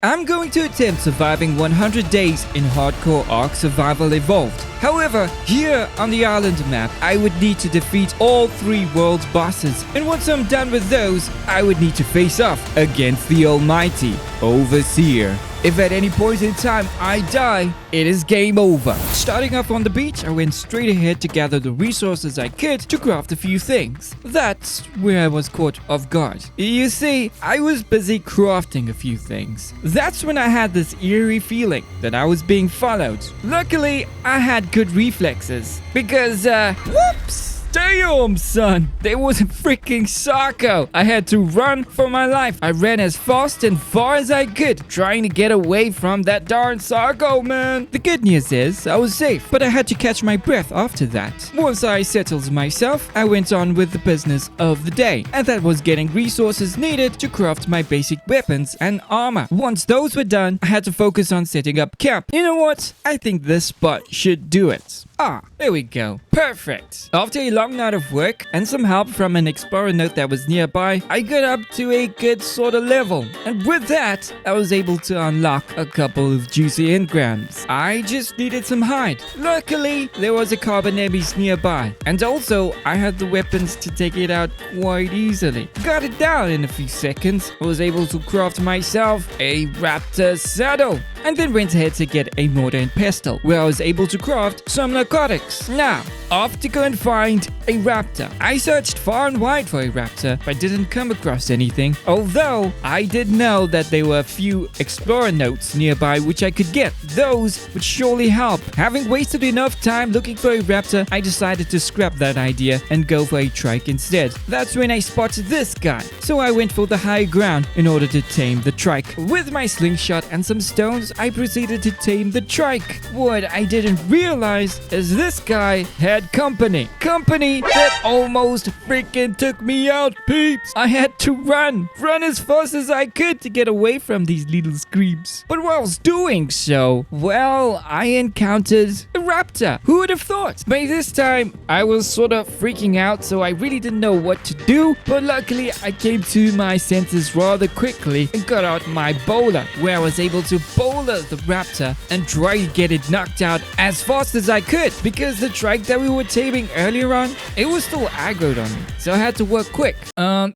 I'm going to attempt surviving 100 days in Hardcore ARK Survival Evolved. However, here on the island map, I would need to defeat all 3 world bosses. And once I'm done with those, I would need to face off against the almighty Overseer. If at any point in time I die, it is game over. Starting off on the beach, I went straight ahead to gather the resources I could to craft a few things. That's where I was caught off guard. You see, I was busy crafting a few things. That's when I had this eerie feeling that I was being followed. Luckily, I had good reflexes because, whoops! Damn, son! There was a freaking Sarco! I had to run for my life. I ran as fast and far as I could, trying to get away from that darn Sarco, man! The good news is, I was safe, but I had to catch my breath after that. Once I settled myself, I went on with the business of the day, and that was getting resources needed to craft my basic weapons and armor. Once those were done, I had to focus on setting up camp. You know what? I think this spot should do it. Ah, there we go. Perfect. After a long night of work and some help from an explorer node that was nearby, I got up to a good sort of level. And with that, I was able to unlock a couple of juicy engrams. I just needed some hide. Luckily, there was a carbon enemies nearby. And also, I had the weapons to take it out quite easily. Got it down in a few seconds. I was able to craft myself a raptor saddle. And then went ahead to get a mortar and pestle, where I was able to craft some narcotics. Now, off to go and find a raptor. I searched far and wide for a raptor, but didn't come across anything. Although, I did know that there were a few explorer notes nearby which I could get. Those would surely help. Having wasted enough time looking for a raptor, I decided to scrap that idea and go for a trike instead. That's when I spotted this guy. So I went for the high ground in order to tame the trike. With my slingshot and some stones, I proceeded to tame the trike. What I didn't realize is this guy had company. Company that almost freaking took me out, peeps. I had to run as fast as I could to get away from these little screams. But whilst doing so, well, I encountered a raptor. Who would have thought? By this time, I was sort of freaking out, so I really didn't know what to do. But luckily, I came to my senses rather quickly and got out my bowler, where I was able to bowler the raptor and try to get it knocked out as fast as I could, because the trike that we were taming earlier on, it was still aggroed on me, so I had to work quick.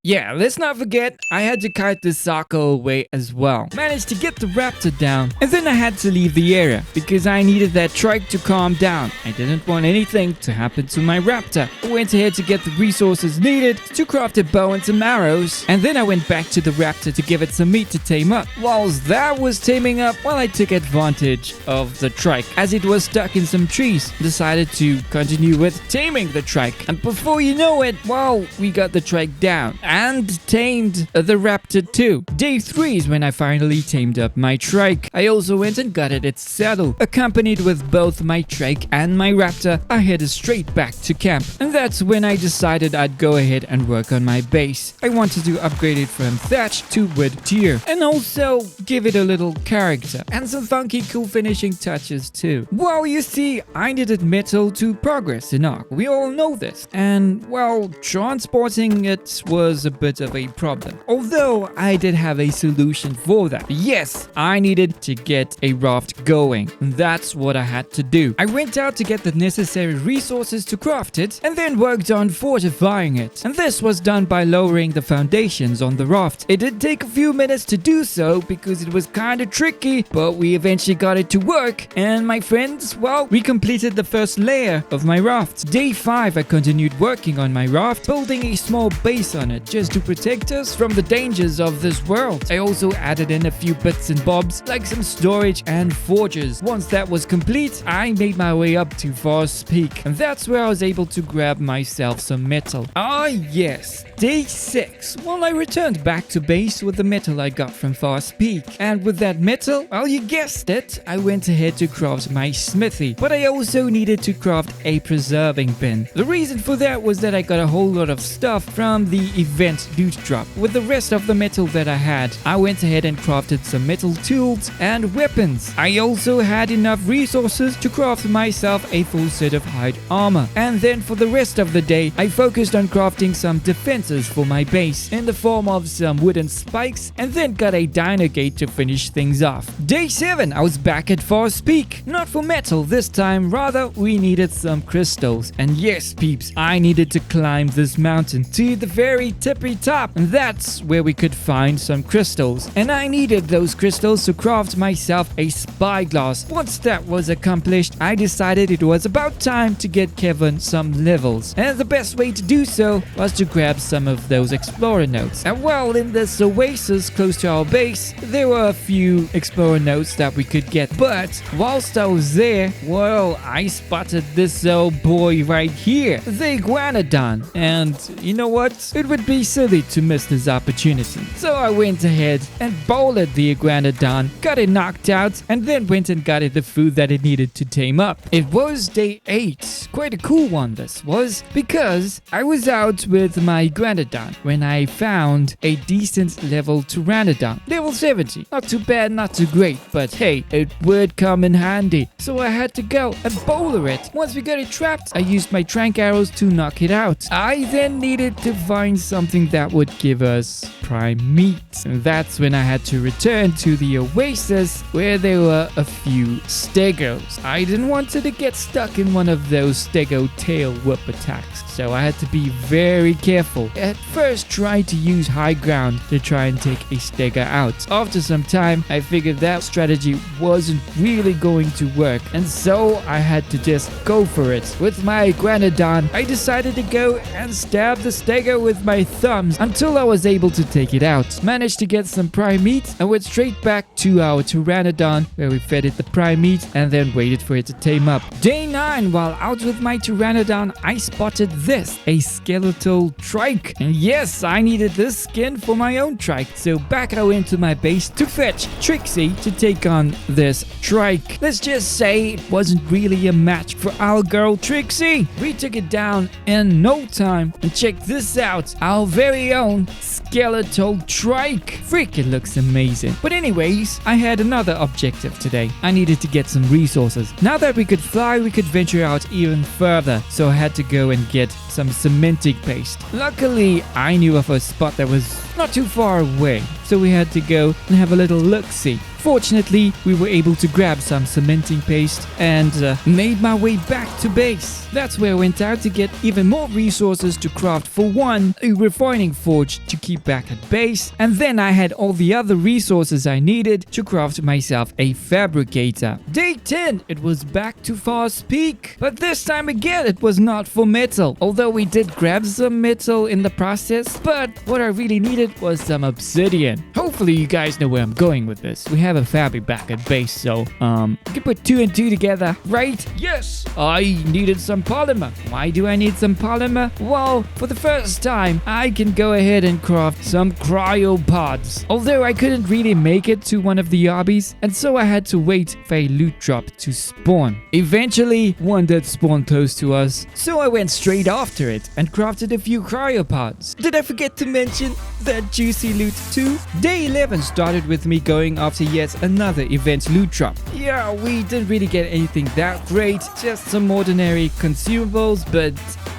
Yeah, let's not forget, I had to kite the Sarco away as well. Managed to get the raptor down, and then I had to leave the area, because I needed that trike to calm down. I didn't want anything to happen to my raptor. I went ahead to get the resources needed to craft a bow and some arrows, and then I went back to the raptor to give it some meat to tame up. Whilst that was taming up, well, I took advantage of the trike as it was stuck in some trees. Decided to continue with taming the trike, and before you know it, well, we got the trike down and tamed the raptor too. Day 3 is when I finally tamed up my trike. I also went and got it its saddle. Accompanied with both my trike and my raptor, I headed straight back to camp, and that's when I decided I'd go ahead and work on my base. I wanted to upgrade it from thatch to wood tier, and also give it a little character and some funky cool finishing touches too. Well, you see, I needed metal to progress in ARK. We all know this. And, well, transporting it was a bit of a problem. Although, I did have a solution for that. Yes, I needed to get a raft going. That's what I had to do. I went out to get the necessary resources to craft it, and then worked on fortifying it. And this was done by lowering the foundations on the raft. It did take a few minutes to do so because it was kind of tricky, but we eventually got it to work, and my friends, well, we completed the first layer of my raft. Day 5, I continued working on my raft, building a small base on it just to protect us from the dangers of this world. I also added in a few bits and bobs like some storage and forges. Once that was complete, I made my way up to Forest Peak, and that's where I was able to grab myself some metal. Ah yes, Day 6. Well, I returned back to base with the metal I got from Forest Peak, and with that metal, well, you guessed it, I went ahead to craft my smithy. But I also needed to craft a preserving bin. The reason for that was that I got a whole lot of stuff from the event loot drop. With the rest of the metal that I had, I went ahead and crafted some metal tools and weapons. I also had enough resources to craft myself a full set of hide armor. And then for the rest of the day, I focused on crafting some defenses for my base in the form of some wooden spikes, and then got a dino gate to finish things off. Day 7, I was back at Forest Peak. Not for metal this time, rather we needed some crystals. And yes, peeps, I needed to climb this mountain to the very tippy top. And that's where we could find some crystals. And I needed those crystals to craft myself a spyglass. Once that was accomplished, I decided it was about time to get Kevin some levels. And the best way to do so was to grab some of those explorer notes. And well, in this oasis close to our base, there were a few explorer notes that we could get. But whilst I was there, well, I spotted this old boy right here, the Iguanodon. And you know what? It would be silly to miss this opportunity. So I went ahead and bowled the Iguanodon, got it knocked out, and then went and got it the food that it needed to tame up. It was day 8. Quite a cool one this was, because I was out with my Iguanodon when I found a decent level Pteranodon. Level 70. Not too bad, not too great, but hey, it would come in handy. So I had to go and bowler it. Once we got it trapped, I used my trank arrows to knock it out. I then needed to find something that would give us prime meat. And that's when I had to return to the oasis where there were a few stegos. I didn't want to get stuck in one of those stego tail whip attacks, so I had to be very careful. At first, tried to use high ground to try and take a stego out. After some time, I figured that strategy wasn't really going to work, and so I had to just go for it. With my Iguanodon, I decided to go and stab the stego with my thumbs until I was able to take it out. Managed to get some prime meat and went straight back to our Pteranodon where we fed it the prime meat and then waited for it to tame up. Day 9, while out with my Pteranodon, I spotted this, a skeletal trike. And yes, I needed this skin for my own trike, so back I went to my base to fetch Trixie to take on this trike. Let's just say it wasn't really a match for our girl Trixie. We took it down in no time, and check this out, our very own skeletal trike. Freaking looks amazing. But anyways, I had another objective today. I needed to get some resources. Now that we could fly, we could venture out even further, so I had to go and get some cementing paste. Luckily, I knew of a spot that was not too far away, so we had to go and have a little look-see. Fortunately, we were able to grab some cementing paste and made my way back to base. That's where I went out to get even more resources to craft, for one, a refining forge to keep back at base, and then I had all the other resources I needed to craft myself a fabricator. Day 10, it was back to Forest Peak, but this time again it was not for metal, although we did grab some metal in the process, but what I really needed was some obsidian. Hopefully you guys know where I'm going with this. We have a fabric back at base, so you can put 2 and 2 together, right? Yes, I needed some polymer. Why do I need some polymer? Well, for the first time, I can go ahead and craft some cryopods. Although I couldn't really make it to one of the obbies, and so I had to wait for a loot drop to spawn. Eventually, one did spawn close to us, so I went straight after it and crafted a few cryopods. Did I forget to mention that juicy loot too? Day 11 started with me going after yet another event loot drop. Yeah, we didn't really get anything that great, just some ordinary consumables, but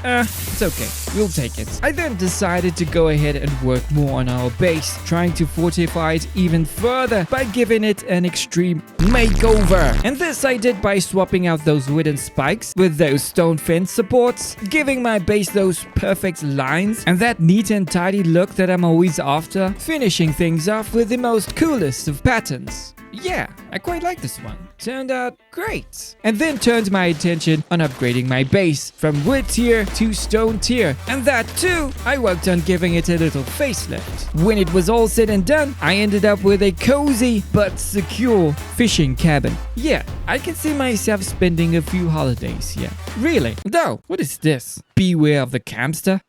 it's okay, we'll take it. I then decided to go ahead and work more on our base, trying to fortify it even further by giving it an extreme makeover. And this I did by swapping out those wooden spikes with those stone fence supports, giving my base those perfect lines and that neat and tidy look that I'm always after, finishing things off with the most coolest of patterns. Yeah, I quite like this one. Turned out great. And then turned my attention on upgrading my base from wood tier to stone tier. And that too, I worked on giving it a little facelift. When it was all said and done, I ended up with a cozy but secure fishing cabin. Yeah, I can see myself spending a few holidays here. Really? Though, what is this? Beware of the campster?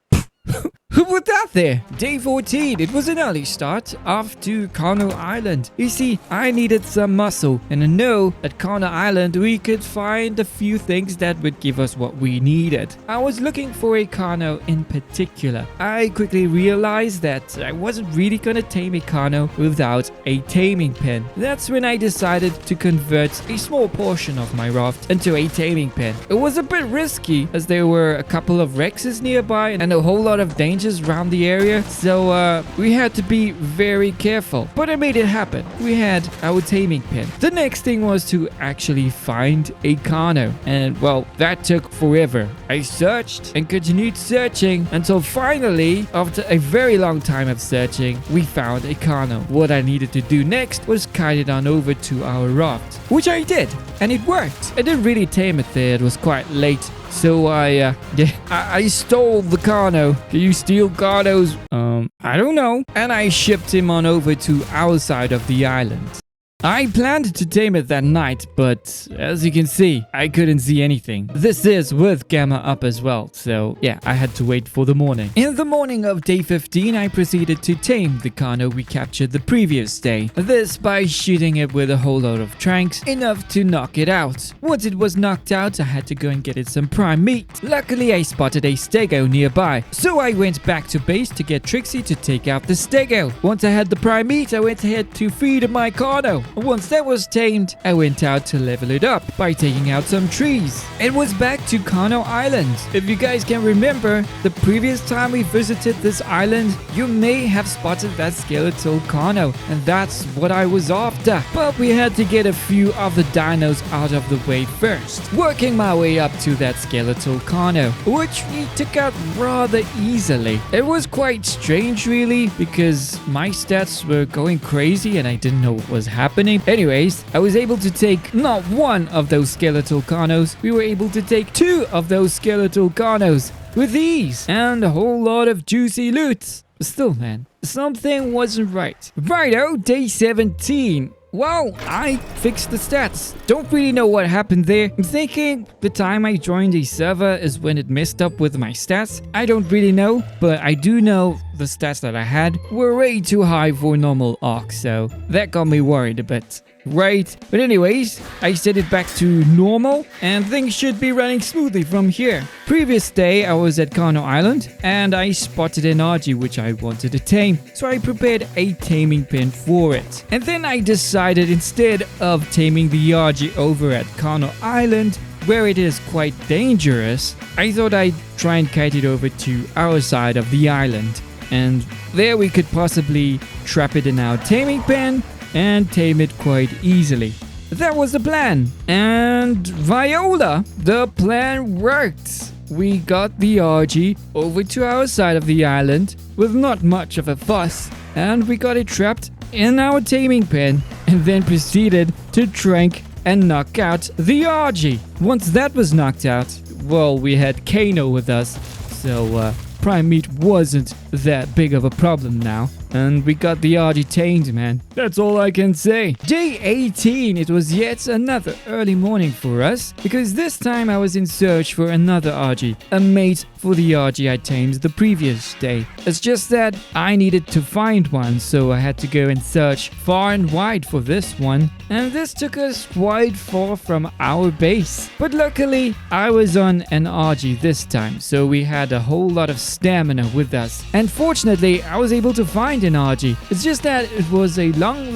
Who put that there? Day 14. It was an early start off to Kano Island. You see, I needed some muscle, and I know at Kano Island we could find a few things that would give us what we needed. I was looking for a Kano in particular. I quickly realized that I wasn't really gonna tame a Kano without a taming pen. That's when I decided to convert a small portion of my raft into a taming pen. It was a bit risky as there were a couple of Rexes nearby and a whole lot of dangers around the area, so we had to be very careful. But I made it happen. We had our taming pen. The next thing was to actually find a Kano, and well, that took forever. I searched and continued searching until finally, after a very long time of searching, we found a Kano. What I needed to do next was kite it on over to our raft, which I did, and it worked. I didn't really tame it there. It was quite late. So I stole the Kano. Can you steal Kanos? I don't know. And I shipped him on over to our side of the island. I planned to tame it that night, but as you can see, I couldn't see anything. This is with Gamma up as well, so yeah, I had to wait for the morning. In the morning of day 15, I proceeded to tame the Kano we captured the previous day. This by shooting it with a whole lot of tranks, enough to knock it out. Once it was knocked out, I had to go and get it some prime meat. Luckily, I spotted a stego nearby, so I went back to base to get Trixie to take out the stego. Once I had the prime meat, I went ahead to feed my Kano. Once that was tamed, I went out to level it up by taking out some trees. It was back to Kano Island. If you guys can remember, the previous time we visited this island, you may have spotted that skeletal Kano, and that's what I was after. But we had to get a few of the dinos out of the way first. Working my way up to that skeletal Kano, which we took out rather easily. It was quite strange really, because my stats were going crazy and I didn't know what was happening. Anyways, I was able to take not one of those skeletal Kanos, we were able to take 2 of those skeletal Kanos with ease and a whole lot of juicy loot. Still, man, something wasn't right. Righto, day 17. Well, I fixed the stats. Don't really know what happened there. I'm thinking the time I joined a server is when it messed up with my stats. I don't really know, but I do know the stats that I had were way too high for normal ARK, so that got me worried a bit. Right, but anyways, I set it back to normal and things should be running smoothly from here. Previous day I was at Kano Island and I spotted an RG which I wanted to tame, so I prepared a taming pen for it. And then I decided instead of taming the RG over at Kano Island, where it is quite dangerous, I thought I'd try and kite it over to our side of the island. And there we could possibly trap it in our taming pen and tame it quite easily. That was the plan. And Viola, the plan worked. We got the RG over to our side of the island with not much of a fuss, and we got it trapped in our taming pen and then proceeded to trank and knock out the RG. Once that was knocked out, well, we had Kano with us, so prime meat wasn't that big of a problem now. And we got the RG tamed, man. That's all I can say. Day 18, it was yet another early morning for us, because this time I was in search for another RG, a mate for the RG I tamed the previous day. It's just that I needed to find one, so I had to go and search far and wide for this one, and this took us quite far from our base. But luckily, I was on an RG this time, so we had a whole lot of stamina with us. And fortunately, I was able to find an RG. It's just that it was a long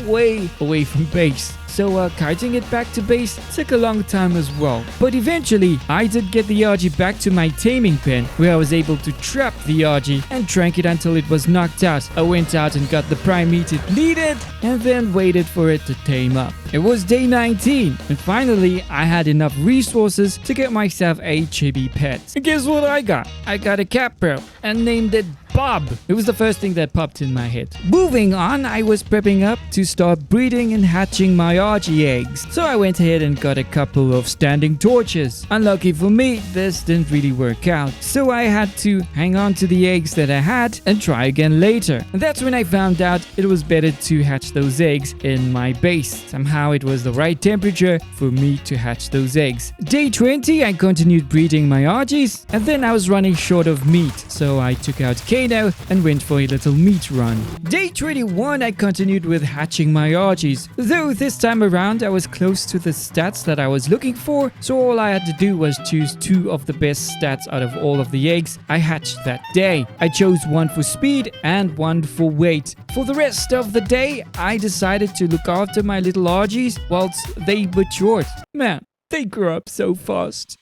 way away from base. So kiting it back to base took a long time as well. But eventually, I did get the RG back to my taming pen, where I was able to trap the RG and trank it until it was knocked out. I went out and got the prime meat it needed, and then waited for it to tame up. It was day 19, and finally, I had enough resources to get myself a chibi pet. And guess what I got? I got a cat bro, and named it Bob. It was the first thing that popped in my head. Moving on, I was prepping up to start breeding and hatching my Argy eggs. So I went ahead and got a couple of standing torches. Unlucky for me, this didn't really work out. So I had to hang on to the eggs that I had and try again later. And that's when I found out it was better to hatch those eggs in my base. Somehow it was the right temperature for me to hatch those eggs. Day 20, I continued breeding my Argies, and then I was running short of meat. So I took out Kano and went for a little meat run. Day 21, I continued with hatching my Argies. Though this time around I was close to the stats that I was looking for, so all I had to do was choose 2 of the best stats out of all of the eggs I hatched that day. I chose 1 for speed and 1 for weight. For the rest of the day, I decided to look after my little Argies whilst they matured. Man, they grew up so fast.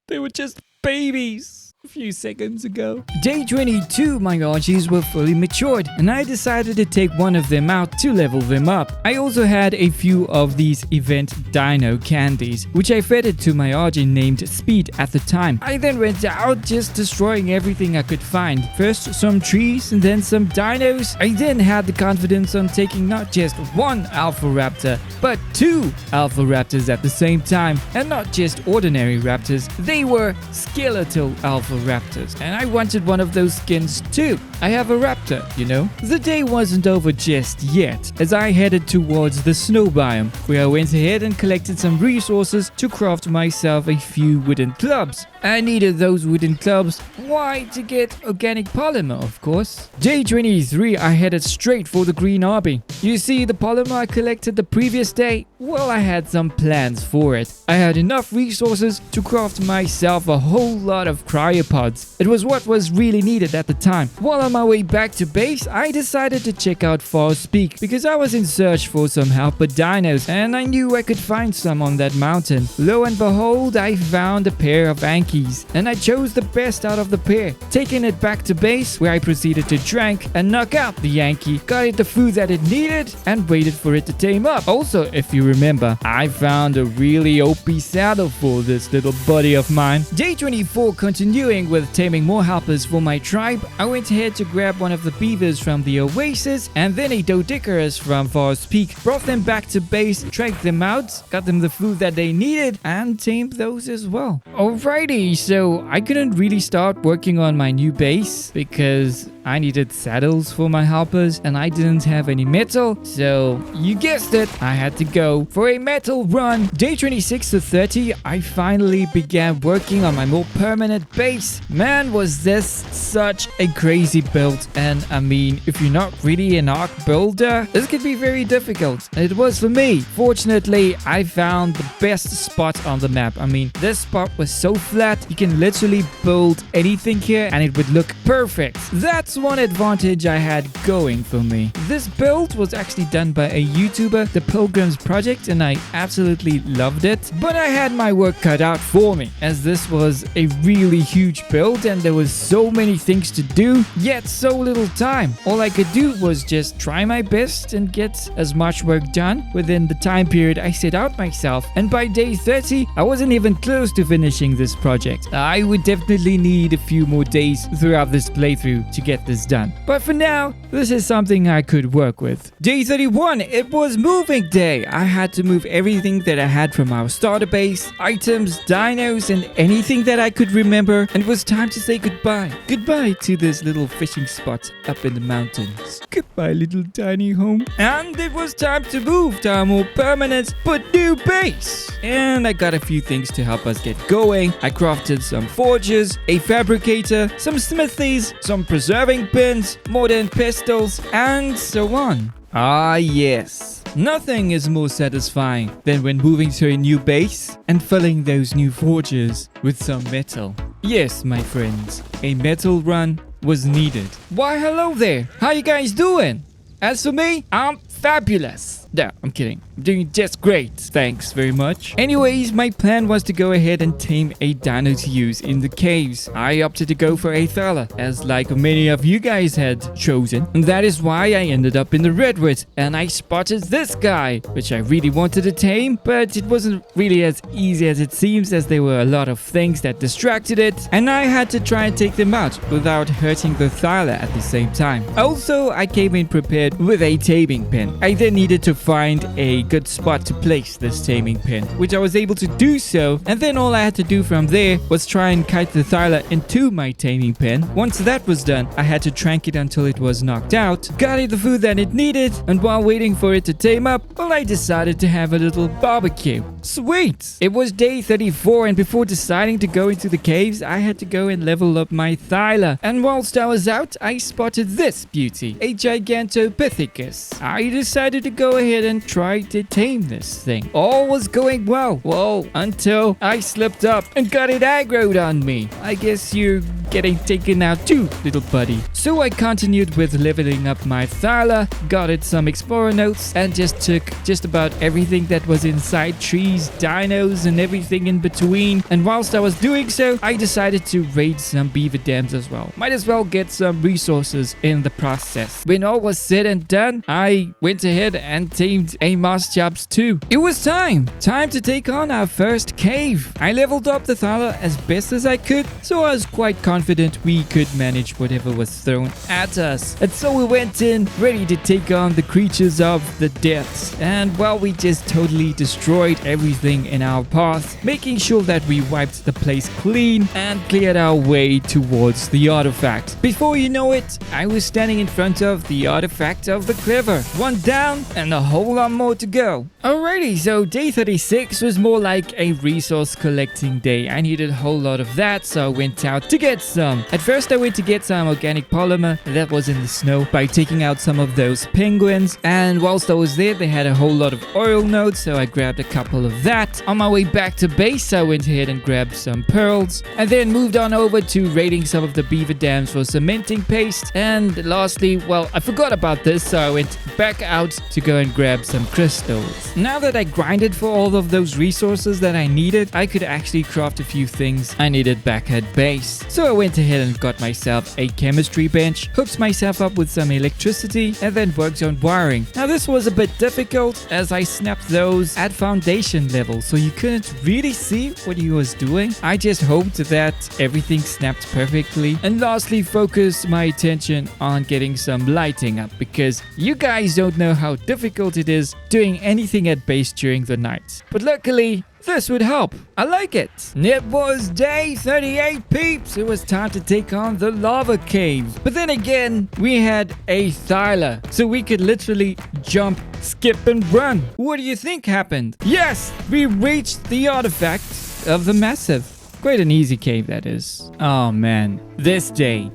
They were just babies a few seconds ago. Day 22, my Argies were fully matured, and I decided to take one of them out to level them up. I also had a few of these event dino candies, which I fed it to my Argy named Speed at the time. I then went out just destroying everything I could find. First some trees and then some dinos. I then had the confidence on taking not just 1 Alpha Raptor, but 2 Alpha Raptors at the same time. And not just ordinary raptors, they were skeletal Alpha Raptors, and I wanted one of those skins too. I have a raptor, you know. The day wasn't over just yet, as I headed towards the snow biome, where I went ahead and collected some resources to craft myself a few wooden clubs. I needed those wooden clubs. Why? To get organic polymer, of course. Day 23, I headed straight for the green RB. You see the polymer I collected the previous day? Well, I had some plans for it. I had enough resources to craft myself a whole lot of cryopods. It was what was really needed at the time. While on my way back to base, I decided to check out Forest Peak because I was in search for some helper dinos and I knew I could find some on that mountain. Lo and behold, I found a pair of Ankies and I chose the best out of the pair, taking it back to base where I proceeded to drink and knock out the Yankee, got it the food that it needed and waited for it to tame up. Also, if you remember, I found a really OP saddle for this little buddy of mine. Day 24, continuing with taming more helpers for my tribe, I went ahead to grab one of the beavers from the oasis and then a Doedicurus from Forest Peak, brought them back to base, tracked them out, got them the food that they needed and tamed those as well. Alrighty, so I couldn't really start working on my new base because I needed saddles for my helpers and I didn't have any metal, so you guessed it, I had to go for a metal run. Day 26 to 30, I finally began working on my more permanent base. Man, was this such a crazy build, and I mean, if you're not really an ARK builder, this could be very difficult. It was for me. Fortunately, I found the best spot on the map. I mean, this spot was so flat, you can literally build anything here and it would look perfect. That's one advantage I had going for me. This build was actually done by a YouTuber, The Pilgrim's Project, and I absolutely loved it. But I had my work cut out for me, as this was a really huge build and there was so many things to do, yet so little time. All I could do was just try my best and get as much work done within the time period I set out myself. And by day 30, I wasn't even close to finishing this project. I would definitely need a few more days throughout this playthrough to get this done. But for now, this is something I could work with. Day 31, it was moving day. I had to move everything that I had from our starter base, items, dinos, and anything that I could remember, and it was time to say goodbye. Goodbye to this little fishing spot up in the mountains. Goodbye, little tiny home. And it was time to move to our more permanent but new base. And I got a few things to help us get going. I crafted some forges, a fabricator, some smithies, some preserving pins, modern pistols, and so on. Ah yes, nothing is more satisfying than when moving to a new base and filling those new forges with some metal. Yes, my friends, a metal run was needed. Why hello there, how you guys doing? As for me, I'm fabulous. No, I'm kidding. I'm doing just great. Thanks very much. Anyways, my plan was to go ahead and tame a dino to use in the caves. I opted to go for a Thala, as like many of you guys had chosen. And that is why I ended up in the redwood. And I spotted this guy, which I really wanted to tame, but it wasn't really as easy as it seems, as there were a lot of things that distracted it. And I had to try and take them out without hurting the Thala at the same time. Also, I came in prepared with a taming pen. I then needed to find a good spot to place this taming pen, which I was able to do so. And then all I had to do from there was try and kite the thyla into my taming pen. Once that was done, I had to trank it until it was knocked out, got it the food that it needed, and while waiting for it to tame up, well, I decided to have a little barbecue. Sweet! It was day 34, and before deciding to go into the caves, I had to go and level up my thyla. And whilst I was out, I spotted this beauty, a Gigantopithecus. I decided to go ahead and try to tame this thing. All was going well. Whoa, until I slipped up and got it aggroed on me. I guess you're getting taken out too, little buddy. So I continued with leveling up my thyla, got it some explorer notes, and just took just about everything that was inside, trees, dinos, and everything in between. And whilst I was doing so, I decided to raid some beaver dams as well. Might as well get some resources in the process. When all was said and done, I went ahead and tamed a Mosschops too. It was time to take on our first cave. I leveled up the thyla as best as I could, so I was quite confident we could manage whatever was thrown at us. And so we went in ready to take on the creatures of the depths. And well, we just totally destroyed everything in our path, making sure that we wiped the place clean and cleared our way towards the artifact. Before you know it, I was standing in front of the artifact of the clever. One down and a whole lot more to go. Alrighty, so day 36 was more like a resource collecting day. I needed a whole lot of that, so I went out to get some. At first I went to get some organic polymer that was in the snow by taking out some of those penguins, and whilst I was there they had a whole lot of oil nodes, so I grabbed a couple of that. On my way back to base I went ahead and grabbed some pearls, and then moved on over to raiding some of the beaver dams for cementing paste. And lastly, well, I forgot about this, so I went back out to go and grab some crystals. Now that I grinded for all of those resources that I needed, I could actually craft a few things I needed back at base. So I went ahead and got myself a chemistry bench, hooked myself up with some electricity, and then worked on wiring. Now this was a bit difficult as I snapped those at foundation level, so you couldn't really see what he was doing. I just hoped that everything snapped perfectly. And lastly, focused my attention on getting some lighting up, because you guys don't know how difficult it is doing anything at base during the night. But luckily, this would help. I like it. It was day 38, peeps. It was time to take on the lava cave. But then again, we had a thyla, so we could literally jump, skip, and run. What do you think happened? Yes, we reached the artifact of the massive. Quite an easy cave, that is. Oh man, this day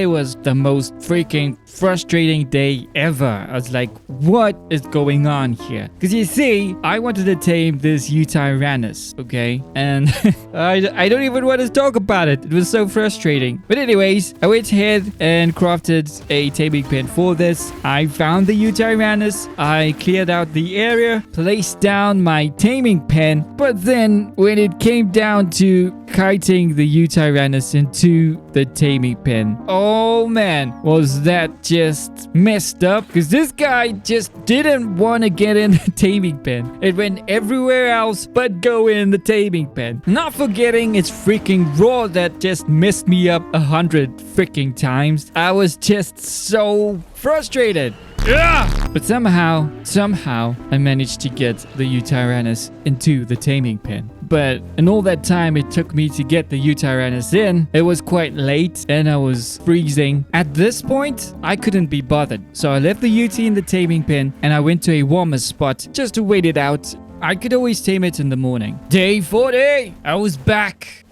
was the most freaking frustrating day ever. I was like, what is going on here? Because you see, I wanted to tame this Eutyrannus, okay? And I don't even want to talk about it. It was so frustrating. But anyways, I went ahead and crafted a taming pen for this. I found the Eutyrannus. I cleared out the area, placed down my taming pen. But then when it came down to kiting the Eutyrannus into the taming pen, oh man, was that just messed up, because this guy just didn't want to get in the taming pen. It went everywhere else but go in the taming pen. Not forgetting its freaking roar that just messed me up 100 freaking times. I was just so frustrated. But somehow, I managed to get the Eutyrannus into the taming pen. But in all that time it took me to get the Eutyrannus in, it was quite late and I was freezing. At this point, I couldn't be bothered. So I left the UT in the taming pen and I went to a warmer spot just to wait it out. I could always tame it in the morning. Day 40, I was back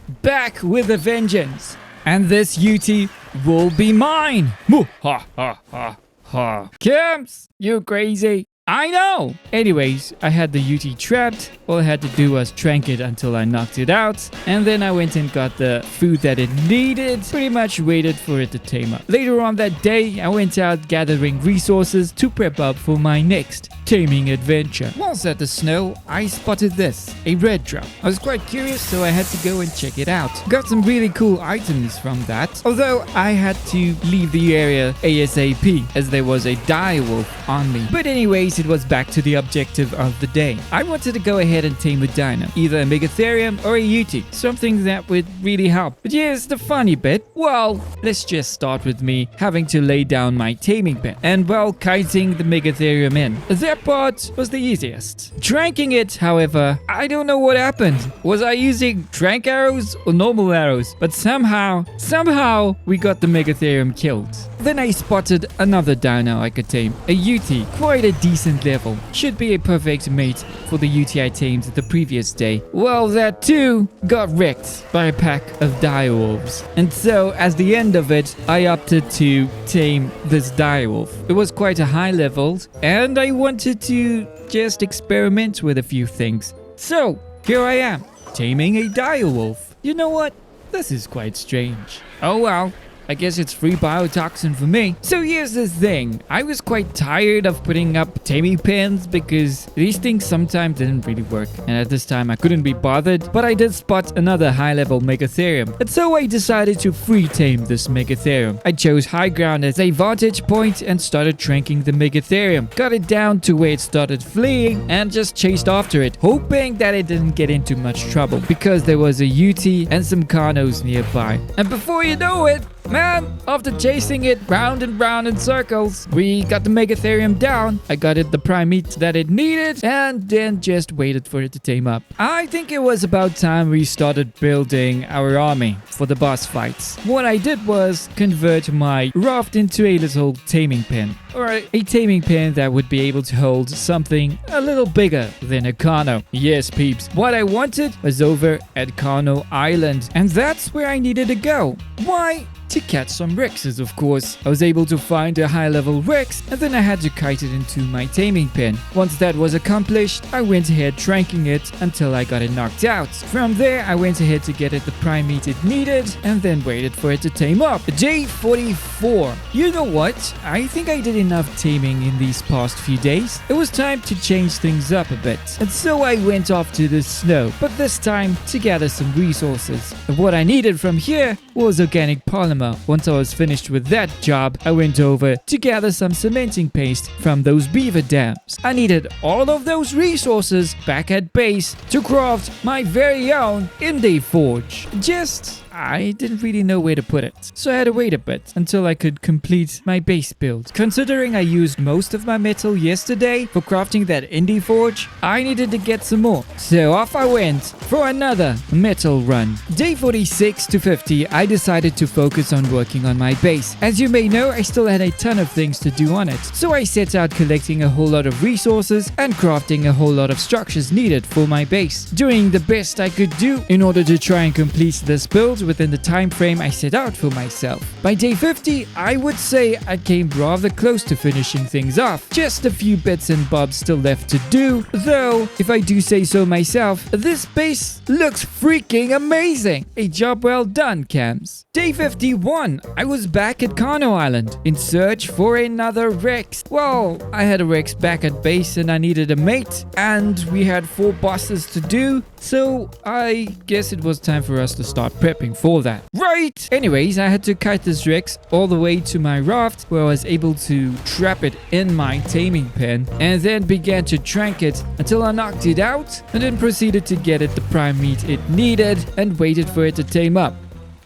with a vengeance. And this UT will be mine. Moo ha ha ha ha. Camps, you crazy. I know! Anyways, I had the UT trapped. All I had to do was trank it until I knocked it out. And then I went and got the food that it needed. Pretty much waited for it to tame up. Later on that day, I went out gathering resources to prep up for my next taming adventure. Whilst at the snow, I spotted this, a red drum. I was quite curious, so I had to go and check it out. Got some really cool items from that. Although I had to leave the area ASAP as there was a dire wolf on me. But anyways, it was back to the objective of the day. I wanted to go ahead and tame a dino, either a Megatherium or a UT, something that would really help. But here's the funny bit. Well, let's just start with me having to lay down my taming pen and, well, kiting the Megatherium in. That part was the easiest. Tranking it, however, I don't know what happened. Was I using trank arrows or normal arrows? But somehow we got the Megatherium killed. Then I spotted another dino I could tame, a UT, quite a decent level. Should be a perfect mate for the UT I tamed the previous day. Well, that too got wrecked by a pack of direwolves. And so, as the end of it, I opted to tame this direwolf. It was quite a high level, and I wanted to just experiment with a few things. So, here I am, taming a direwolf. You know what? This is quite strange. Oh well. I guess it's free biotoxin for me. So here's the thing. I was quite tired of putting up taming pens because these things sometimes didn't really work. And at this time I couldn't be bothered, but I did spot another high level Megatherium. And so I decided to free tame this Megatherium. I chose high ground as a vantage point and started tranking the Megatherium. Got it down to where it started fleeing and just chased after it, hoping that it didn't get into much trouble because there was a UT and some Carnos nearby. And before you know it, man, after chasing it round and round in circles, we got the Megatherium down. I got it the prime meat that it needed and then just waited for it to tame up. I think it was about time we started building our army for the boss fights. What I did was convert my raft into a little taming pen. Or a taming pen that would be able to hold something a little bigger than a Carno. Yes, peeps. What I wanted was over at Carno Island. And that's where I needed to go. Why? To catch some Rexes, of course. I was able to find a high-level Rex, and then I had to kite it into my taming pen. Once that was accomplished, I went ahead tranking it until I got it knocked out. From there, I went ahead to get it the prime meat it needed, and then waited for it to tame up. Day 44. You know what? I think I did enough taming in these past few days. It was time to change things up a bit. And so I went off to the snow, but this time to gather some resources. And what I needed from here was organic polymer. Once I was finished with that job, I went over to gather some cementing paste from those beaver dams. I needed all of those resources back at base to craft my very own indie forge. I didn't really know where to put it, so I had to wait a bit until I could complete my base build. Considering I used most of my metal yesterday for crafting that indie forge, I needed to get some more. So off I went for another metal run. Day 46 to 50, I decided to focus on working on my base. As you may know, I still had a ton of things to do on it, so I set out collecting a whole lot of resources and crafting a whole lot of structures needed for my base, doing the best I could do in order to try and complete this build within the time frame I set out for myself. By day 50, I would say I came rather close to finishing things off. Just a few bits and bobs still left to do, though, if I do say so myself, this base looks freaking amazing. A job well done, Cams. Day 51, I was back at Carno Island in search for another Rex. Well, I had a Rex back at base and I needed a mate, and we had 4 bosses to do, so I guess it was time for us to start prepping for that. Right! Anyways, I had to kite this Rex all the way to my raft where I was able to trap it in my taming pen and then began to trank it until I knocked it out and then proceeded to get it the prime meat it needed and waited for it to tame up.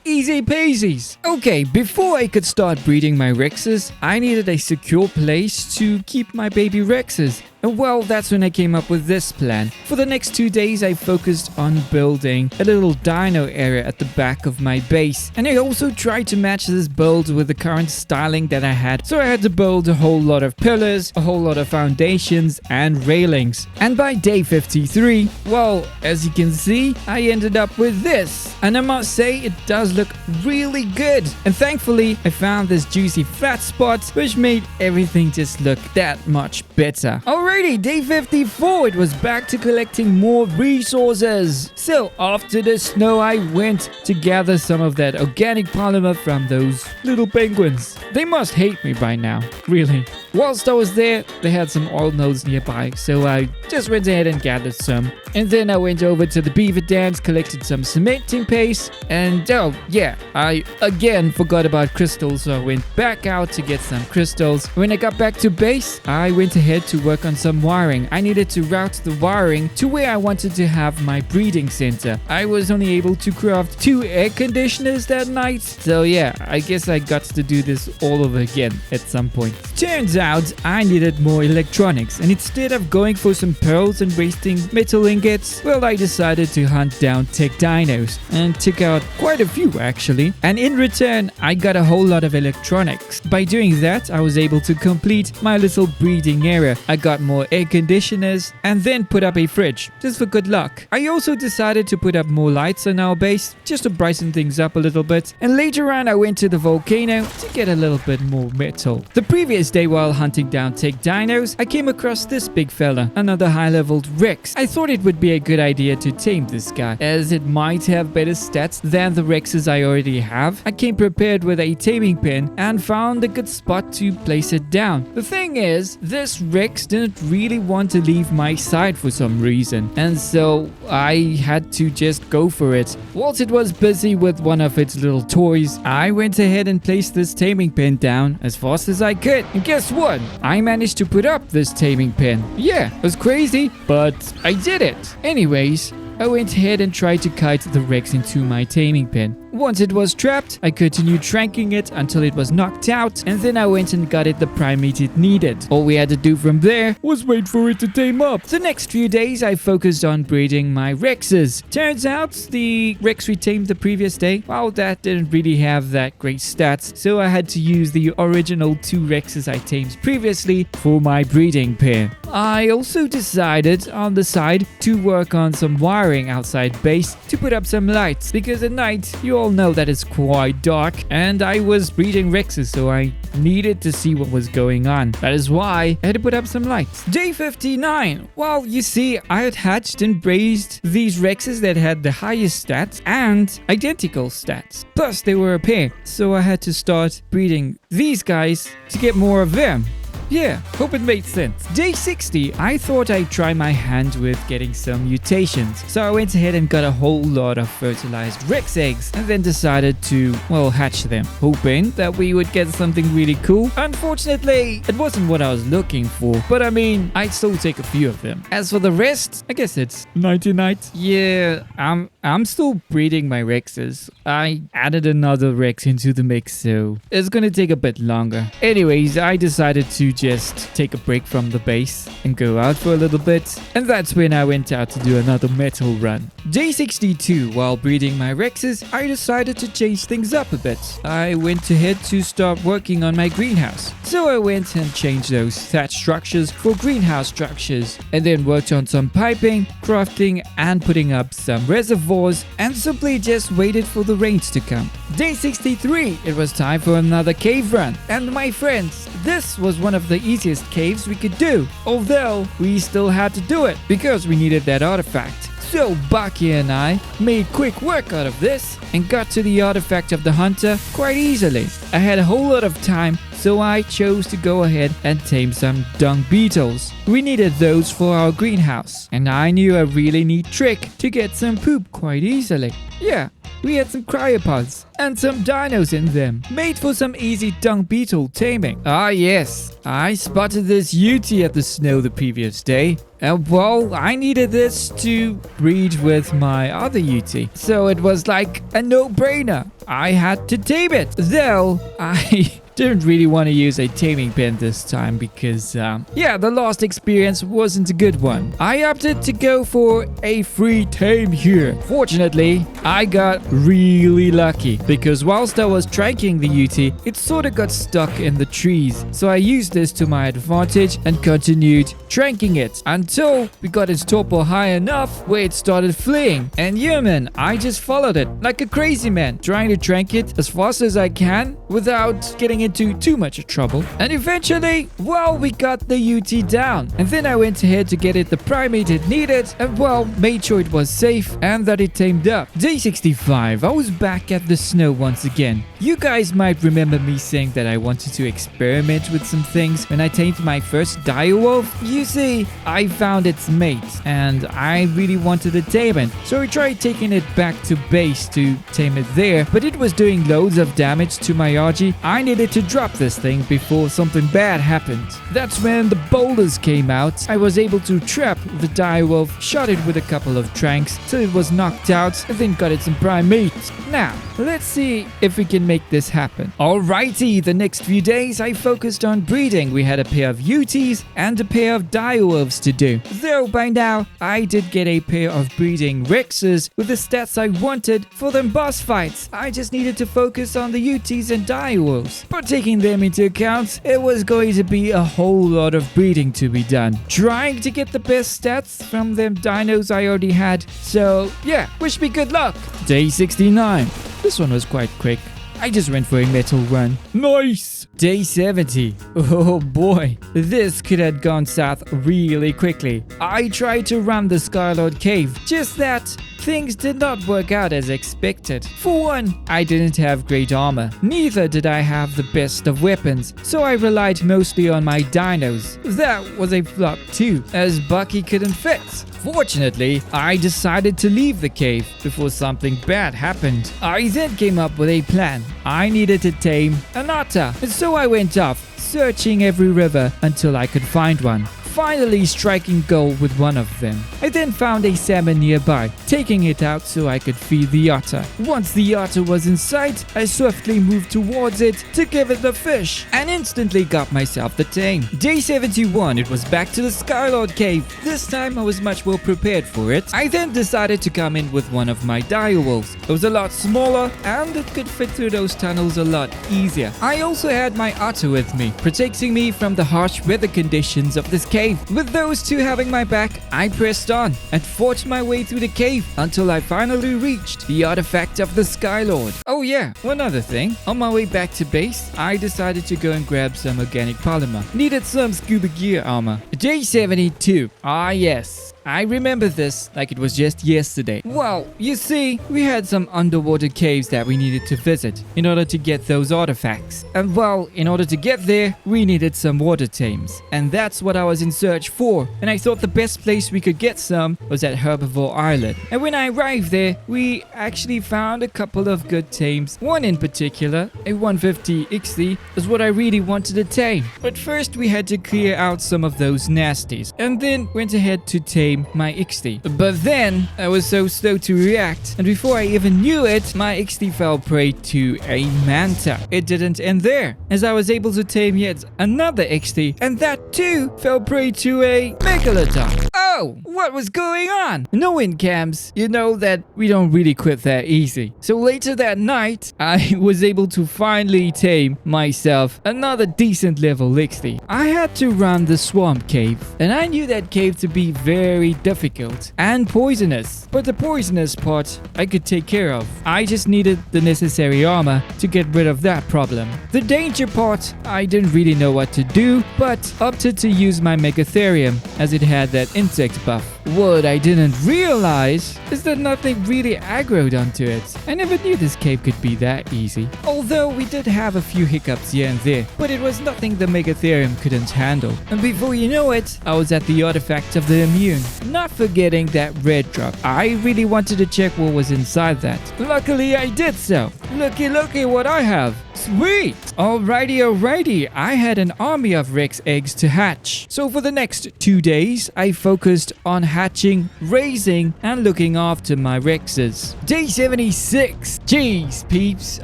Easy peasies. Okay, before I could start breeding my Rexes, I needed a secure place to keep my baby Rexes. And well, that's when I came up with this plan. For the next 2 days, I focused on building a little dino area at the back of my base. And I also tried to match this build with the current styling that I had. So I had to build a whole lot of pillars, a whole lot of foundations, and railings. And by day 53, well, as you can see, I ended up with this. And I must say, it does look really good. And thankfully, I found this juicy flat spot, which made everything just look that much better. Alrighty, day 54, it was back to collecting more resources. So after the snow, I went to gather some of that organic polymer from those little penguins. They must hate me by now, really. Whilst I was there, they had some oil nodes nearby, so I just went ahead and gathered some. And then I went over to the beaver dams, collected some cementing paste, and oh yeah, I again forgot about crystals, so I went back out to get some crystals. When I got back to base, I went ahead to work on some wiring. I needed to route the wiring to where I wanted to have my breeding center. I was only able to craft 2 air conditioners that night, so yeah, I guess I got to do this all over again at some point. Turns out I needed more electronics, and instead of going for some pearls and wasting metal ingots, well, I decided to hunt down tech dinos and took out quite a few actually, and in return I got a whole lot of electronics. By doing that, I was able to complete my little breeding area. I got more air conditioners and then put up a fridge just for good luck. I also decided to put up more lights on our base just to brighten things up a little bit, and later on I went to the volcano to get a little bit more metal. The previous day while hunting down tech dinos, I came across this big fella, another high-leveled Rex. I thought it would be a good idea to tame this guy, as it might have better stats than the Rexes I already have. I came prepared with a taming pin and found a good spot to place it down. The thing is, this Rex didn't really want to leave my side for some reason, and so I had to just go for it. Whilst it was busy with one of its little toys, I went ahead and placed this taming pin down as fast as I could. And guess what? I managed to put up this taming pin. Yeah, it was crazy, but I did it. Anyways, I went ahead and tried to kite the Rex into my taming pin. Once it was trapped, I continued tranking it until it was knocked out, and then I went and got it the prime meat it needed. All we had to do from there was wait for it to tame up. The next few days, I focused on breeding my Rexes. Turns out, the Rex we tamed the previous day, well, that didn't really have that great stats, so I had to use the original 2 Rexes I tamed previously for my breeding pin. I also decided on the side to work on some wiring outside base to put up some lights, because at night, you all know that it's quite dark, and I was breeding Rexes, so I needed to see what was going on. That is why I had to put up some lights. Day 59. Well, you see, I had hatched and raised these Rexes that had the highest stats and identical stats. Plus, they were a pair, so I had to start breeding these guys to get more of them. Yeah, hope it made sense. Day 60, I thought I'd try my hand with getting some mutations. So I went ahead and got a whole lot of fertilized Rex eggs and then decided to, well, hatch them, hoping that we would get something really cool. Unfortunately, it wasn't what I was looking for, but I mean, I'd still take a few of them. As for the rest, I guess it's night-night. Yeah, I'm still breeding my Rexes. I added another Rex into the mix, so it's gonna take a bit longer. Anyways, I decided to just take a break from the base and go out for a little bit, and that's when I went out to do another metal run. Day 62, while breeding my Rexes, I decided to change things up a bit. I went ahead to start working on my greenhouse. So I went and changed those thatch structures for greenhouse structures, and then worked on some piping, crafting, and putting up some reservoirs, and simply just waited for the rains to come. Day 63, it was time for another cave run, and my friends, this was one of the easiest caves we could do, although we still had to do it because we needed that artifact. So Bucky and I made quick work out of this and got to the artifact of the hunter quite easily. I had a whole lot of time, so I chose to go ahead and tame some dung beetles. We needed those for our greenhouse, and I knew a really neat trick to get some poop quite easily. Yeah, we had some cryopods and some dinos in them, made for some easy dung beetle taming. Ah yes, I spotted this Yeti at the snow the previous day. And well, I needed this to breed with my other Yeti, so it was like a no-brainer. I had to tame it, though I didn't really want to use a taming pen this time because, yeah, the last experience wasn't a good one. I opted to go for a free tame here. Fortunately, I got really lucky because whilst I was tranking the Yeti, it sort of got stuck in the trees. So I used this to my advantage and continued tranking it until we got its torpor high enough where it started fleeing. And yeah, man, I just followed it like a crazy man, trying to trank it as fast as I can without getting into too much trouble. And eventually, well, we got the UT down. And then I went ahead to get it the primate it needed, and well, made sure it was safe and that it tamed up. Day 65, I was back at the snow once again. You guys might remember me saying that I wanted to experiment with some things when I tamed my first direwolf. You see, I found its mate and I really wanted to tame it, so I tried taking it back to base to tame it there, but it was doing loads of damage to my RG. I needed to drop this thing before something bad happened. That's when the boulders came out. I was able to trap the direwolf, shot it with a couple of tranks till it was knocked out, and then got it some prime meat. Now, let's see if we can make this happen. Alrighty, the next few days I focused on breeding. We had a pair of UTs and a pair of direwolves to do. Though by now, I did get a pair of breeding Rexes with the stats I wanted for them boss fights. I just needed to focus on the UTs and direwolves. But taking them into account, it was going to be a whole lot of breeding to be done. Trying to get the best stats from them dinos I already had. So yeah, wish me good luck. Day 69. This one was quite quick. I just went for a metal run. Nice! Day 70. Oh boy, this could have gone south really quickly. I tried to run the Skylord Cave, just that things did not work out as expected. For one, I didn't have great armor. Neither did I have the best of weapons, so I relied mostly on my dinos. That was a flop too, as Bucky couldn't fit. Fortunately, I decided to leave the cave before something bad happened. I then came up with a plan. I needed to tame an otter, and so I went off, searching every river until I could find one. Finally striking gold with one of them. I then found a salmon nearby, taking it out so I could feed the otter. Once the otter was in sight, I swiftly moved towards it to give it the fish, and instantly got myself the tame. Day 71, it was back to the Skylord Cave. This time I was much more prepared for it. I then decided to come in with one of my direwolves. It was a lot smaller, and it could fit through those tunnels a lot easier. I also had my otter with me, protecting me from the harsh weather conditions of this cave. With those two having my back, I pressed on and fought my way through the cave until I finally reached the artifact of the Skylord. Oh yeah, one other thing. On my way back to base, I decided to go and grab some organic polymer. Needed some scuba gear armor. Day 72. Ah yes. I remember this like it was just yesterday. Well, you see, we had some underwater caves that we needed to visit in order to get those artifacts. And well, in order to get there, we needed some water tames. And that's what I was in search for. And I thought the best place we could get some was at Herbivore Island. And when I arrived there, we actually found a couple of good tames. One in particular, a 150 XD, is what I really wanted to tame. But first we had to clear out some of those nasties. And then went ahead to tame my XD. But then I was so slow to react, and before I even knew it, my XD fell prey to a manta. It didn't end there, as I was able to tame yet another XD, and that too fell prey to a megalodon. Oh, what was going on? No cams, you know that we don't really quit that easy. So later that night, I was able to finally tame myself another decent level XD. I had to run the swamp cave, and I knew that cave to be very difficult and poisonous, but the poisonous part I could take care of. I just needed the necessary armor to get rid of that problem. The danger part, I didn't really know what to do, but opted to use my Megatherium as it had that insect buff. What I didn't realize is that nothing really aggroed onto it. I never knew this cave could be that easy. Although we did have a few hiccups here and there, but it was nothing the Megatherium couldn't handle. And before you know it, I was at the artifact of the immune. Not forgetting that red drop. I really wanted to check what was inside that. Luckily I did so. Looky what I have. Sweet! Alrighty. I had an army of Rex eggs to hatch. So for the next 2 days, I focused on hatching, raising, and looking after my Rexes. Day 76. Jeez, peeps.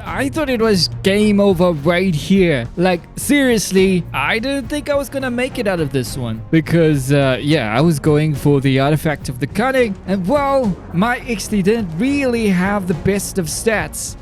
I thought it was game over right here. Like, seriously, I didn't think I was gonna make it out of this one. Because, yeah, I was going for the artifact of the cunning. And well, my XD didn't really have the best of stats.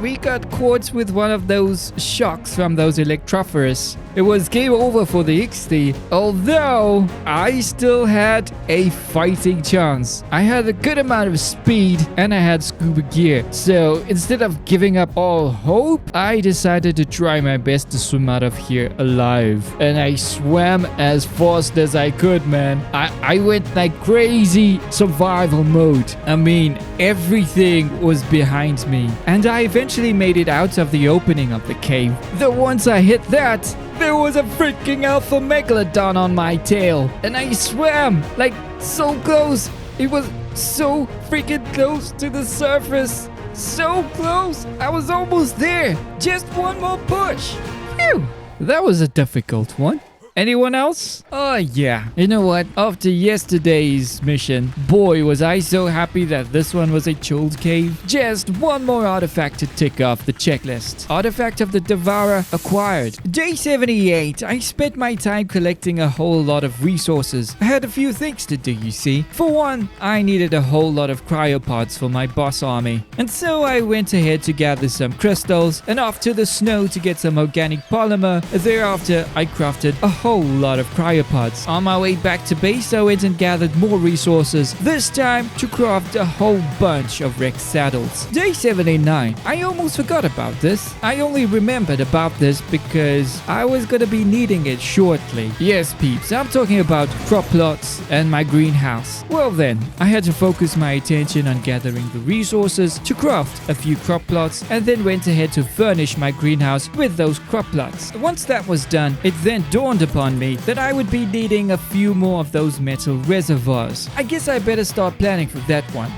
We got caught with one of those shocks from those electrophorus. It was game over for the XD, although I still had a fighting chance. I had a good amount of speed and I had scuba gear. So So instead of giving up all hope, I decided to try my best to swim out of here alive. And I swam as fast as I could, man. I went like crazy survival mode. I mean, everything was behind me. And I eventually made it out of the opening of the cave. Though once I hit that, there was a freaking alpha megalodon on my tail. And I swam like so close. It was so freaking close to the surface. So close. I was almost there. Just one more push. Phew. That was a difficult one. Anyone else? Oh yeah. You know what? After yesterday's mission, boy was I so happy that this one was a chilled cave. Just one more artifact to tick off the checklist. Artifact of the Devourer acquired. Day 78. I spent my time collecting a whole lot of resources. I had a few things to do, you see. For one, I needed a whole lot of cryopods for my boss army. And so I went ahead to gather some crystals and off to the snow to get some organic polymer. Thereafter, I crafted a whole lot of cryopods. On my way back to base, I went and gathered more resources, this time to craft a whole bunch of Rex saddles. Day 79. I almost forgot about this. I only remembered about this because I was gonna be needing it shortly. Yes, peeps, I'm talking about crop plots and my greenhouse. Well then, I had to focus my attention on gathering the resources to craft a few crop plots and then went ahead to furnish my greenhouse with those crop plots. Once that was done, it then dawned upon me that I would be needing a few more of those metal reservoirs. I guess I better start planning for that one.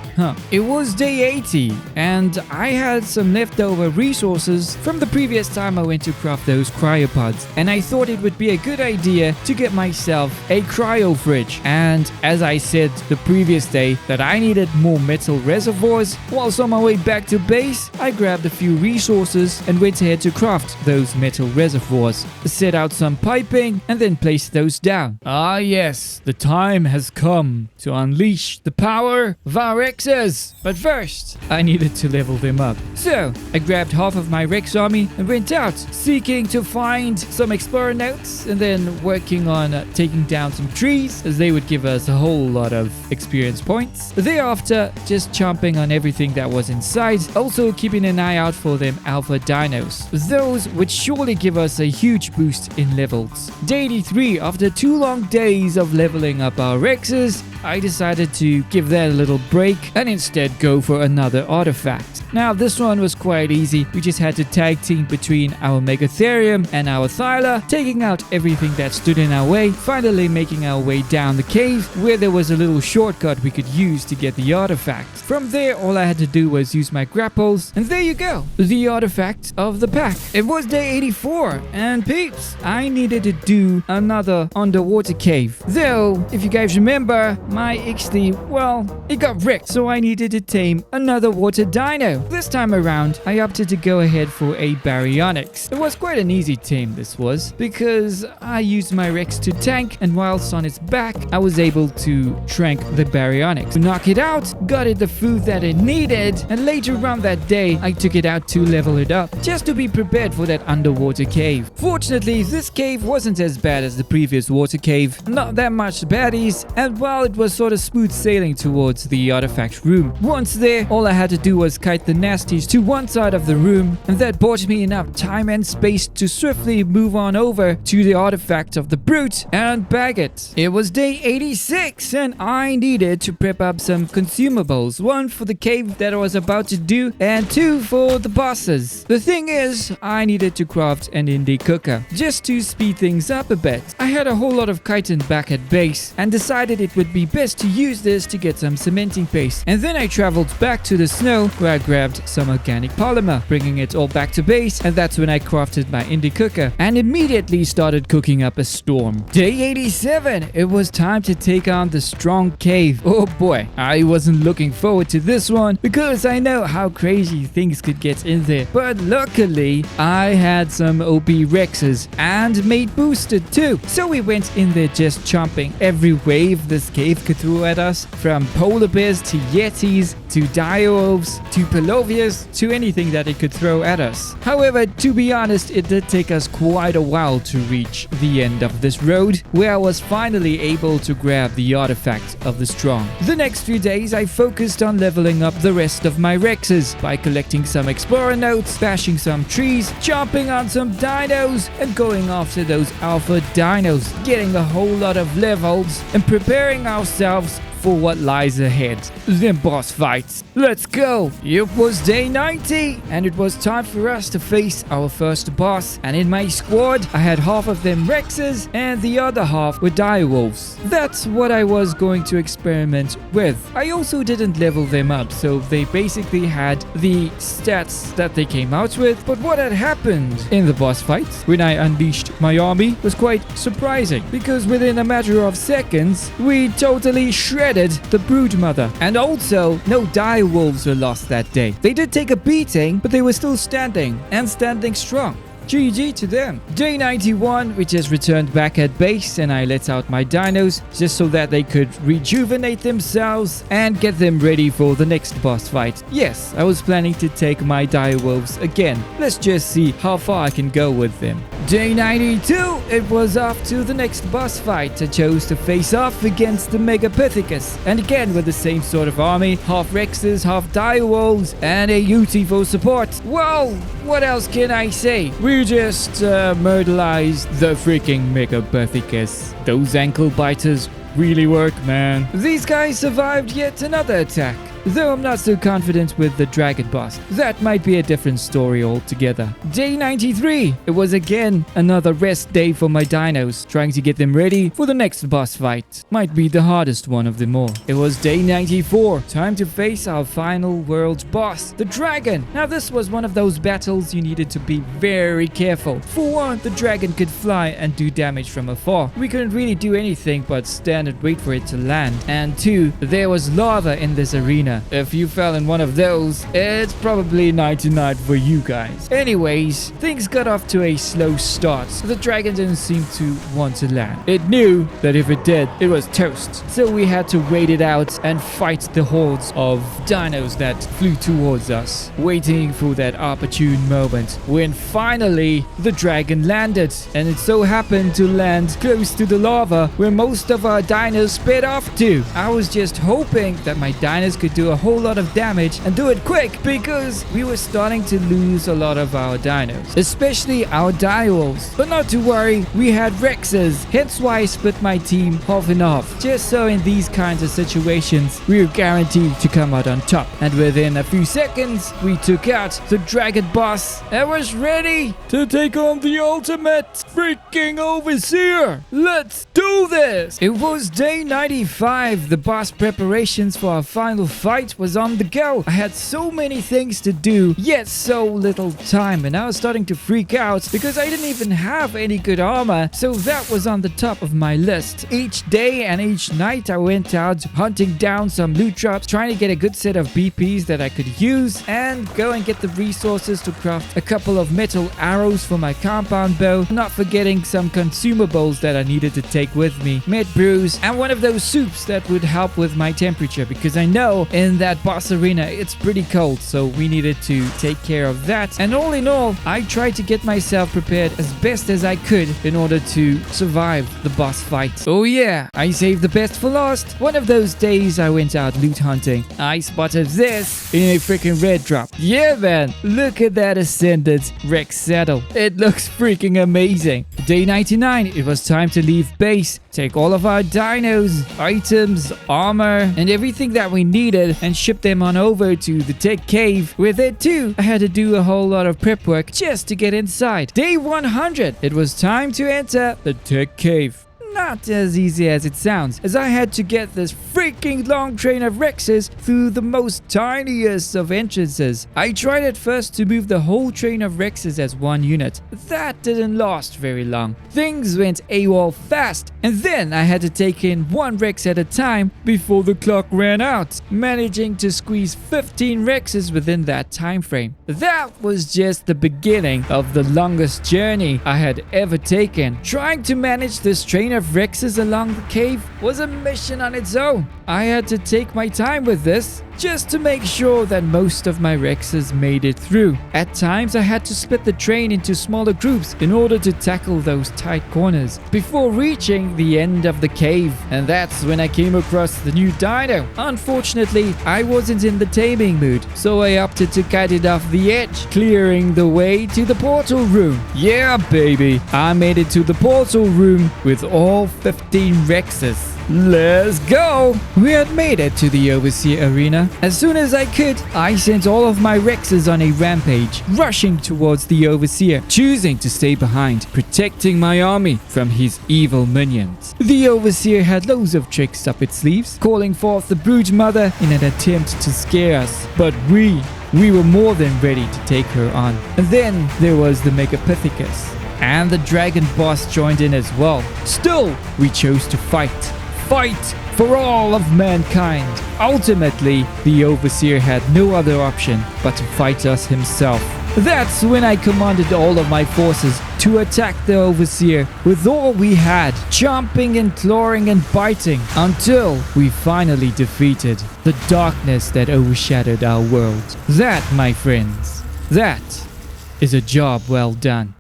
It was day 80 and I had some leftover resources from the previous time I went to craft those cryopods, and I thought it would be a good idea to get myself a cryo fridge. And as I said the previous day that I needed more metal reservoirs, whilst on my way back to base, I grabbed a few resources and went ahead to craft those metal reservoirs, set out some piping and then place those down. Ah yes, the time has come to unleash the power of our Rexes. But first, I needed to level them up. So, I grabbed half of my Rex army and went out, seeking to find some explorer notes and then working on taking down some trees, as they would give us a whole lot of experience points. Thereafter, just chomping on everything that was inside, also keeping an eye out for them alpha dinos. Those would surely give us a huge boost in levels. Day 83, after 2 long days of leveling up our Rexes, I decided to give that a little break and instead go for another artifact. Now this one was quite easy. We just had to tag team between our Megatherium and our Thyla, taking out everything that stood in our way, finally making our way down the cave where there was a little shortcut we could use to get the artifact. From there, all I had to do was use my grapples, and there you go, the artifact of the pack. It was day 84, and peeps, I needed to do another underwater cave. Though, if you guys remember, my Ixtli, well, it got wrecked, so I needed to tame another water dino. This time around, I opted to go ahead for a Baryonyx. It was quite an easy tame, this was, because I used my Rex to tank, and whilst on its back, I was able to trank the Baryonyx. To knock it out, got it the food that it needed, and later on that day, I took it out to level it up, just to be prepared for that underwater cave. Fortunately, this cave wasn't as bad as the previous water cave, not that much baddies, and while it was sort of smooth sailing towards the artifact room. Once there, all I had to do was kite the nasties to one side of the room, and that bought me enough time and space to swiftly move on over to the artifact of the brute and bag it. It was day 86 and I needed to prep up some consumables, 1 for the cave that I was about to do and 2 for the bosses. The thing is, I needed to craft an indie cooker just to speed things up a bit. I had a whole lot of chitin back at base and decided it would be best to use this to get some cementing paste, and then I traveled back to the snow where I grabbed some organic polymer, bringing it all back to base, and that's when I crafted my indie cooker and immediately started cooking up a storm. Day 87, it was time to take on the strong cave. Oh boy, I wasn't looking forward to this one because I know how crazy things could get in there, but luckily I had some OP Rexes and made boosted too, so we went in there just chomping every wave this cave could throw at us, from polar bears to yetis to direwolves to impervious to anything that it could throw at us. However, to be honest, it did take us quite a while to reach the end of this road, where I was finally able to grab the artifact of the strong. The next few days, I focused on leveling up the rest of my Rexes by collecting some explorer notes, bashing some trees, chomping on some dinos, and going after those alpha dinos, getting a whole lot of levels, and preparing ourselves for what lies ahead. The boss fights. Let's go! It was day 90, and it was time for us to face our first boss. And in my squad, I had half of them Rexes, and the other half were direwolves. That's what I was going to experiment with. I also didn't level them up, so they basically had the stats that they came out with. But what had happened in the boss fights when I unleashed my army was quite surprising, because within a matter of seconds, we totally shredded the broodmother. And also, no direwolves were lost that day. They did take a beating, but they were still standing, and standing strong. GG to them. Day 91, we just returned back at base, and I let out my dinos just so that they could rejuvenate themselves and get them ready for the next boss fight. Yes, I was planning to take my direwolves again. Let's just see how far I can go with them. Day 92, it was off to the next boss fight. I chose to face off against the Megapithecus, and again with the same sort of army, half Rexes, half direwolves, and a UT for support. Whoa, what else can I say? We just murderized the freaking Megapithecus. Those ankle biters really work, man. These guys survived yet another attack. Though I'm not so confident with the dragon boss. That might be a different story altogether. Day 93. It was again another rest day for my dinos, trying to get them ready for the next boss fight. Might be the hardest one of them all. It was day 94. Time to face our final world boss, the dragon. Now this was one of those battles you needed to be very careful. For one, the dragon could fly and do damage from afar. We couldn't really do anything but stand and wait for it to land. And two, there was lava in this arena. If you fell in one of those, it's probably night-to-night for you guys. Anyways, things got off to a slow start. The dragon didn't seem to want to land. It knew that if it did, it was toast. So we had to wait it out and fight the hordes of dinos that flew towards us, waiting for that opportune moment when finally the dragon landed. And it so happened to land close to the lava where most of our dinos sped off to. I was just hoping that my dinos could do a whole lot of damage and do it quick, because we were starting to lose a lot of our dinos, especially our direwolves. But not to worry, we had Rexes, hence why I split my team half and half, just so in these kinds of situations we were guaranteed to come out on top. And within a few seconds we took out the dragon boss and was ready to take on the ultimate freaking overseer. Let's do this! It was day 95. The boss preparations for our final fight was on the go. I had so many things to do, yet so little time, and I was starting to freak out because I didn't even have any good armor, so that was on the top of my list. Each day and each night I went out hunting down some loot drops, trying to get a good set of BPs that I could use, and go and get the resources to craft a couple of metal arrows for my compound bow, not forgetting some consumables that I needed to take with me, med brews, and one of those soups that would help with my temperature, because I know in that boss arena it's pretty cold, so we needed to take care of that. And all in all, I tried to get myself prepared as best as I could in order to survive the boss fight. Oh yeah, I saved the best for last. One of those days I went out loot hunting. I spotted this in a freaking red drop. Yeah man, look at that Ascendant Rex saddle. It looks freaking amazing. Day 99, it was time to leave base, take all of our dinos, items, armor, and everything that we needed and ship them on over to the tech cave. With it too, I had to do a whole lot of prep work just to get inside. Day 100, it was time to enter the tech cave. Not as easy as it sounds, as I had to get this freaking long train of Rexes through the most tiniest of entrances. I tried at first to move the whole train of Rexes as one unit. That didn't last very long. Things went AWOL fast, and then I had to take in one Rex at a time before the clock ran out, managing to squeeze 15 Rexes within that time frame. That was just the beginning of the longest journey I had ever taken, trying to manage this train of of Rexes along the cave was a mission on its own. I had to take my time with this, just to make sure that most of my Rexes made it through. At times I had to split the train into smaller groups in order to tackle those tight corners before reaching the end of the cave. And that's when I came across the new dino. Unfortunately, I wasn't in the taming mood, so I opted to cut it off the edge, clearing the way to the portal room. Yeah, baby, I made it to the portal room with all 15 Rexes. Let's go! We had made it to the Overseer arena. As soon as I could, I sent all of my Rexes on a rampage, rushing towards the Overseer, choosing to stay behind, protecting my army from his evil minions. The Overseer had loads of tricks up its sleeves, calling forth the Brood Mother in an attempt to scare us. But we were more than ready to take her on. And then there was the Megapithecus, and the Dragon Boss joined in as well. Still, we chose to fight. Fight for all of mankind. Ultimately, the Overseer had no other option but to fight us himself. That's when I commanded all of my forces to attack the Overseer with all we had, chomping and clawing and biting, until we finally defeated the darkness that overshadowed our world. That, my friends, that is a job well done.